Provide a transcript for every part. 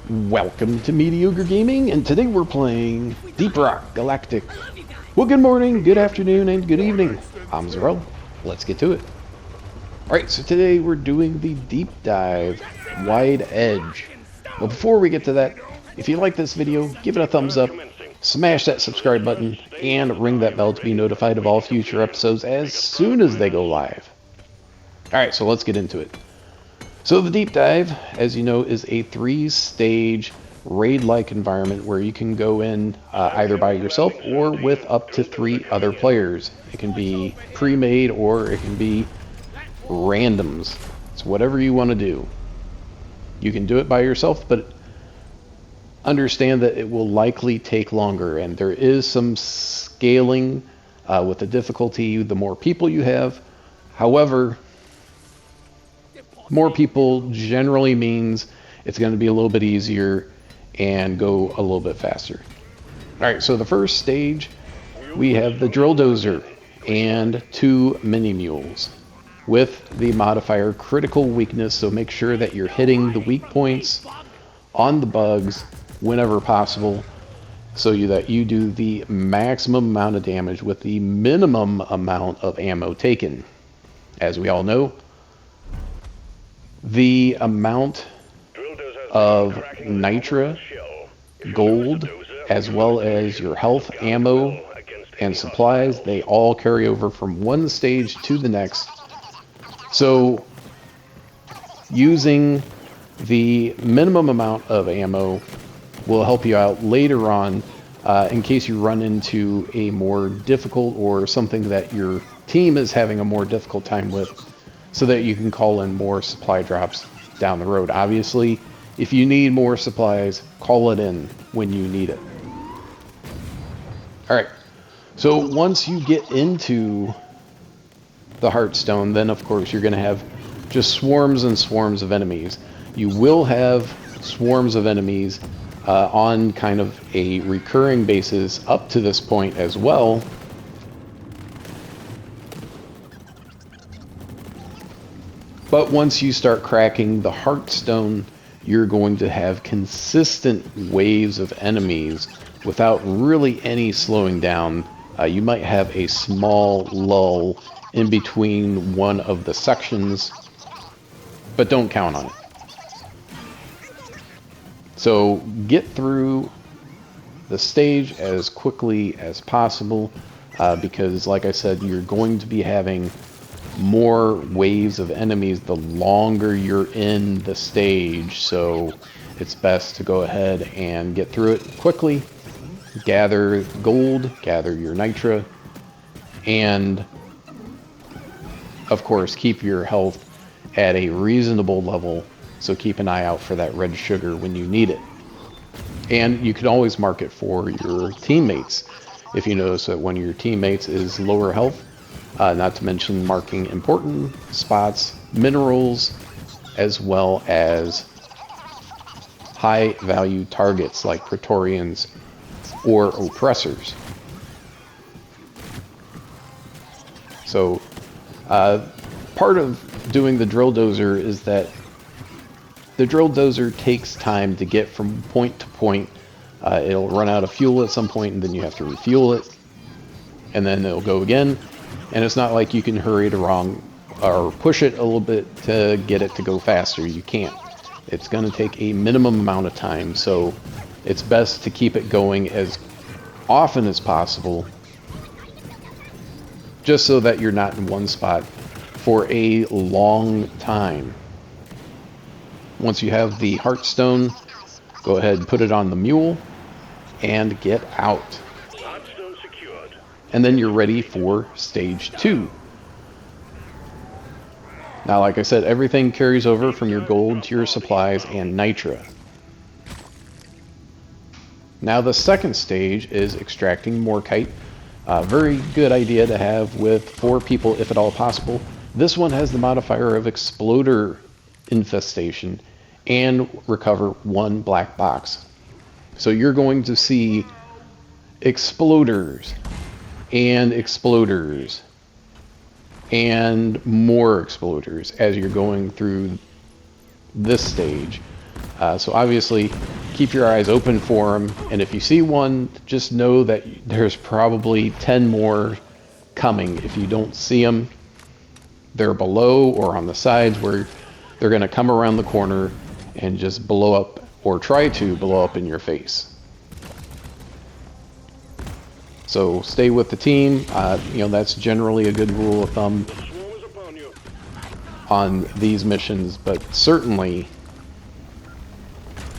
Welcome to Mediocre Gaming, and today we're playing Deep Rock Galactic. Well, good morning, good afternoon, and good evening. I'm Zarel. Let's get to it. Alright, so today we're doing the Deep Dive Wide Edge. But before we get to that, if you like this video, give it a thumbs up, smash that subscribe button, and ring that bell to be notified of all future episodes as soon as they go live. Alright, so let's get into it. So the Deep Dive, as you know, is a 3-stage raid-like environment where you can go in either by yourself or with up to 3 other players. It can be pre-made or it can be randoms. It's whatever you want to do. You can do it by yourself, but understand that it will likely take longer, and there is some scaling with the difficulty the more people you have. However, more people generally means it's going to be a little bit easier and go a little bit faster. Alright, so the first stage, we have the drill dozer and 2 mini mules with the modifier critical weakness, so make sure that you're hitting the weak points on the bugs whenever possible so that you do the maximum amount of damage with the minimum amount of ammo taken. As we all know, the amount of nitra, gold, as well as your health, ammo, and supplies, they all carry over from one stage to the next. So using the minimum amount of ammo will help you out later on in case you run into a more difficult or something that your team is having a more difficult time with, so that you can call in more supply drops down the road. Obviously, if you need more supplies, call it in when you need it. Alright, so once you get into the Heartstone, then of course you're going to have just swarms and swarms of enemies. You will have swarms of enemies on kind of a recurring basis up to this point as well. But once you start cracking the Heartstone, you're going to have consistent waves of enemies without really any slowing down. You might have a small lull in between one of the sections, but don't count on it. So get through the stage as quickly as possible because, like I said, you're going to be having more waves of enemies the longer you're in the stage, so it's best to go ahead and get through it quickly, gather gold, gather your nitra, and of course keep your health at a reasonable level, so keep an eye out for that red sugar when you need it. And you can always mark it for your teammates if you notice that one of your teammates is lower health. Not to mention marking important spots, minerals, as well as high value targets like Praetorians or oppressors. So part of doing the drill dozer is that the drill dozer takes time to get from point to point. It'll run out of fuel at some point, and then you have to refuel it, and then it'll go again. And it's not like you can hurry it along or push it a little bit to get it to go faster. You can't. It's going to take a minimum amount of time, so it's best to keep it going as often as possible, just so that you're not in one spot for a long time. Once you have the Heartstone, go ahead and put it on the mule and get out. And then you're ready for stage 2. Now, like I said, everything carries over from your gold to your supplies and nitra. Now the second stage is extracting Morkite. Very good idea to have with 4 people if at all possible. This one has the modifier of exploder infestation and recover 1 black box. So you're going to see exploders and exploders and more exploders as you're going through this stage. So obviously keep your eyes open for them, and if you see one, just know that there's probably 10 more coming. If you don't see them, they're below or on the sides where they're going to come around the corner and just blow up, or try to blow up in your face. So stay with the team. You know, that's generally a good rule of thumb on these missions, but certainly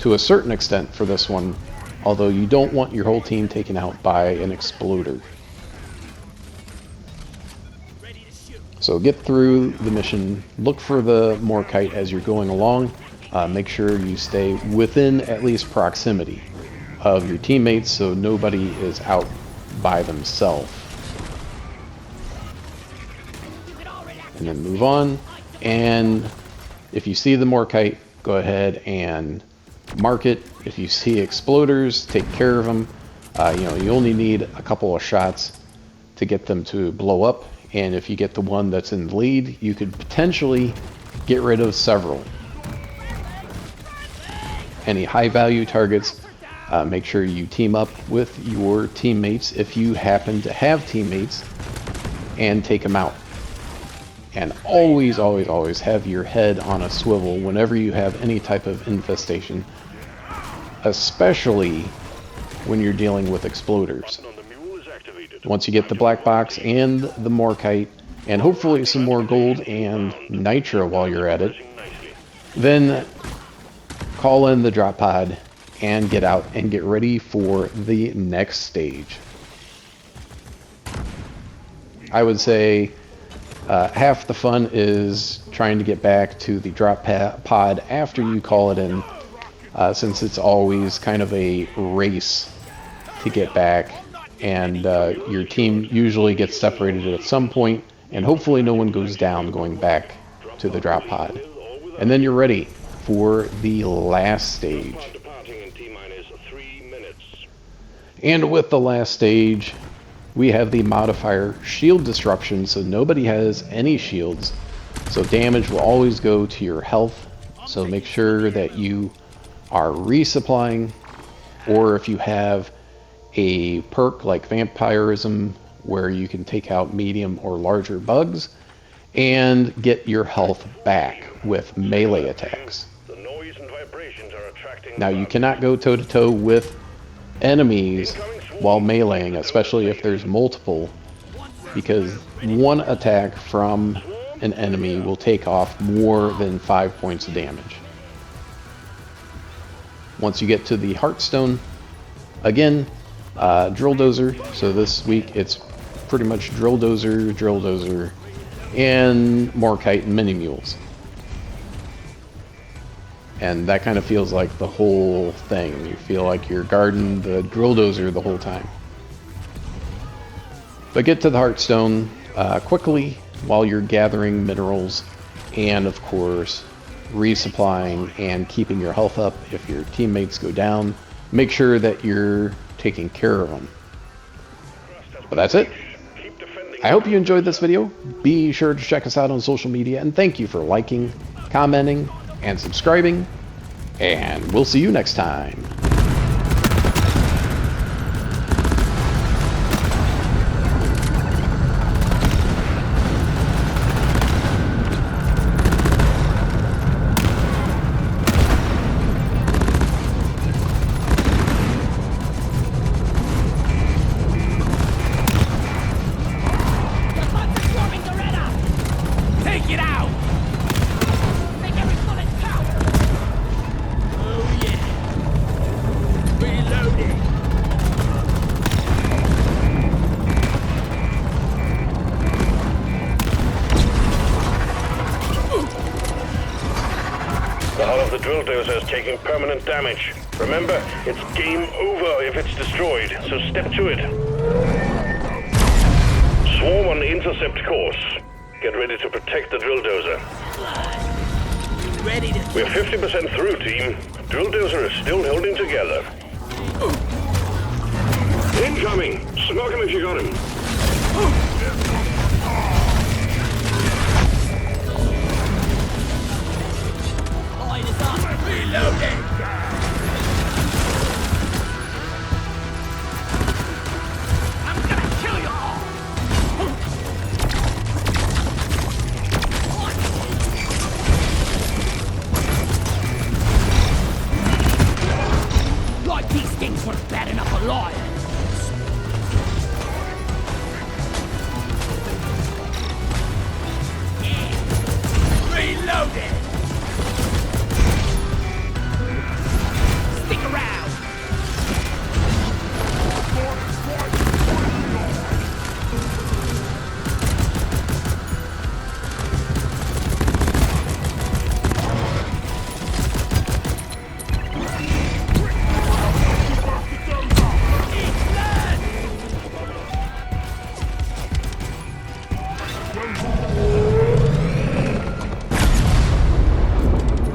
to a certain extent for this one, although you don't want your whole team taken out by an exploder. So get through the mission, look for the Morkite as you're going along, make sure you stay within at least proximity of your teammates so nobody is out by themselves. And then move on, and if you see the Morkite, go ahead and mark it. If you see exploders, take care of them. You know, you only need a couple of shots to get them to blow up, and if you get the one that's in the lead, you could potentially get rid of several. Any high value targets, make sure you team up with your teammates if you happen to have teammates, and take them out. And always, always, always have your head on a swivel whenever you have any type of infestation, especially when you're dealing with exploders. Once you get the black box and the Morkite, and hopefully some more gold and nitro while you're at it, then call in the drop pod and get out and get ready for the next stage. I would say half the fun is trying to get back to the drop pod after you call it in, since it's always kind of a race to get back, and your team usually gets separated at some point, and hopefully no one goes down going back to the drop pod. And then you're ready for the last stage. And with the last stage, we have the modifier shield disruption, so nobody has any shields, so damage will always go to your health. So make sure that you are resupplying, or if you have a perk like vampirism where you can take out medium or larger bugs and get your health back with melee attacks. Now you cannot go toe to toe with enemies while meleeing, especially if there's multiple, because one attack from an enemy will take off more than 5 points of damage. Once you get to the Heartstone, again, Drill Dozer. So this week it's pretty much Drill Dozer, and Morkite and Mini Mules. And that kind of feels like the whole thing. You feel like you're guarding the Drill Dozer the whole time. But get to the Heartstone quickly while you're gathering minerals, and of course resupplying and keeping your health up. If your teammates go down, make sure that you're taking care of them. But that's it. I hope you enjoyed this video. Be sure to check us out on social media, and thank you for liking, commenting, and subscribing, and we'll see you next time. Take it out! Make every bullet count! Oh yeah! Reloading! The hull of the drill dozer is taking permanent damage. Remember, it's game over if it's destroyed, so step to it. Swarm on intercept course. Get ready to protect the drill dozer. Ready to... We're 50% through, team. Drill dozer is still holding together. Incoming! Smoke him if you got him. Line is up! Reloading! resupply. Reloaded. Stick around.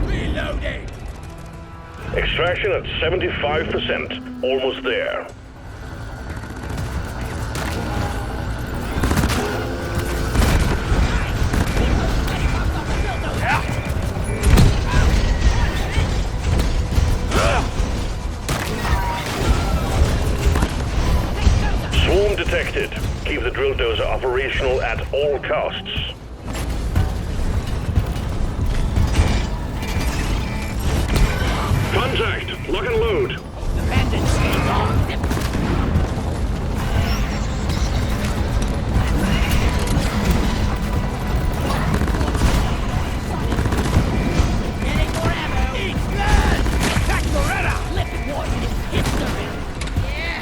Reloading. Extraction at 75%. Almost there. Swarm detected. Keep the drill dozer operational at all costs. Contact! Lock and load! Dependency on. Getting more ammo. Eat blood! Attack Loretta! Flip one. History. Yeah.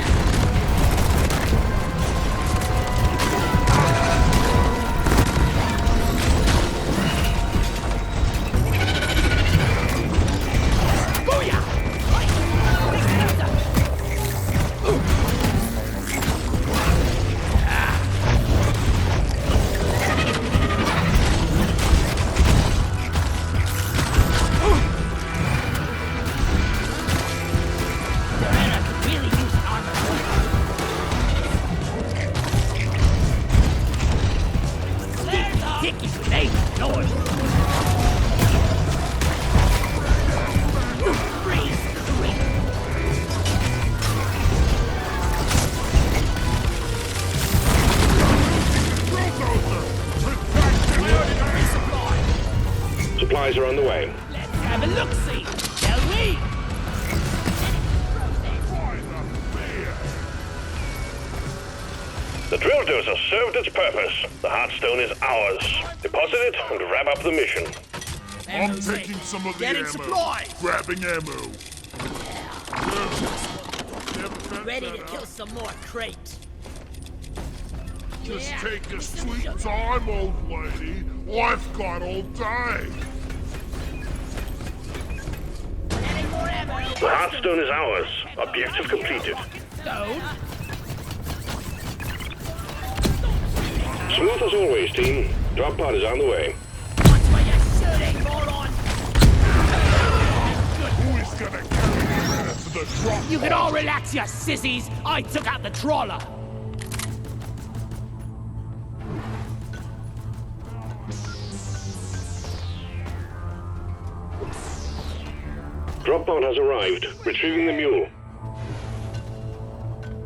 Booyah! Really use an armor. Sticky grenade noise. Freeze. Supplies are on the way. Let's have a look-see, shall we? The drill dozer served its purpose. The Heartstone is ours. Deposit it and wrap up the mission. I'm taking some of the Getting ammo. supplies. Grabbing ammo. Ready to kill some more crates. Just Yeah. take your sweet time, old lady. I've got all day. Getting more ammo. The Heartstone is ours. Objective completed. Stone. Smooth as always, team. Drop pod is on the way. Watch where you're shooting, moron. Who is gonna carry me to the drop? You can all relax, you sissies. I took out the trawler. Drop pod has arrived. Retrieving the mule.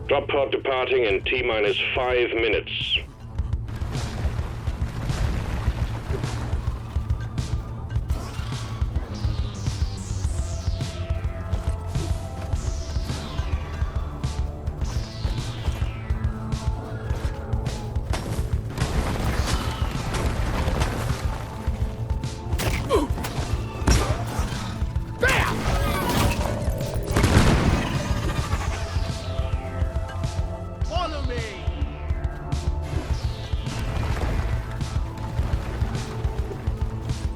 Drop pod departing in T-minus 5 minutes. Bam! Follow me.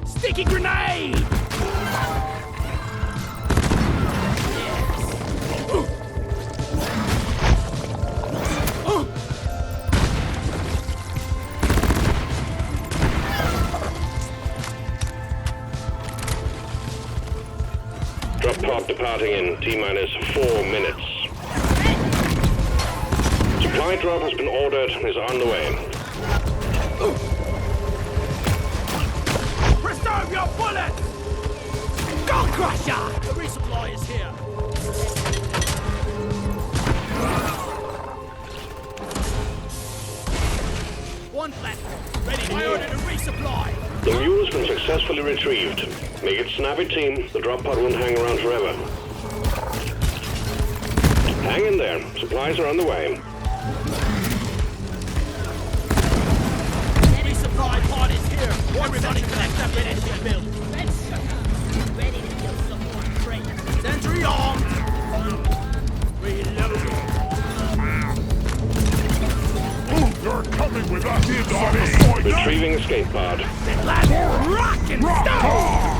Sticky grenade! Drop pod departing in T-minus 4 minutes. Supply drop has been ordered and is on the way. Preserve your bullets! Go Crusher! The resupply is here. One platform. Ready. I ordered a resupply. The mule has been successfully retrieved. Make it snappy, team. The drop pod won't hang around forever. Hang in there. Supplies are on the way. Resupply pod is here. Everybody collect up in engine build. Let's shut up. Ready to kill some more traitors. Sentry on. Reloading. They're coming with us. It's on the side. Retrieving escape pod. Let's rock and stone.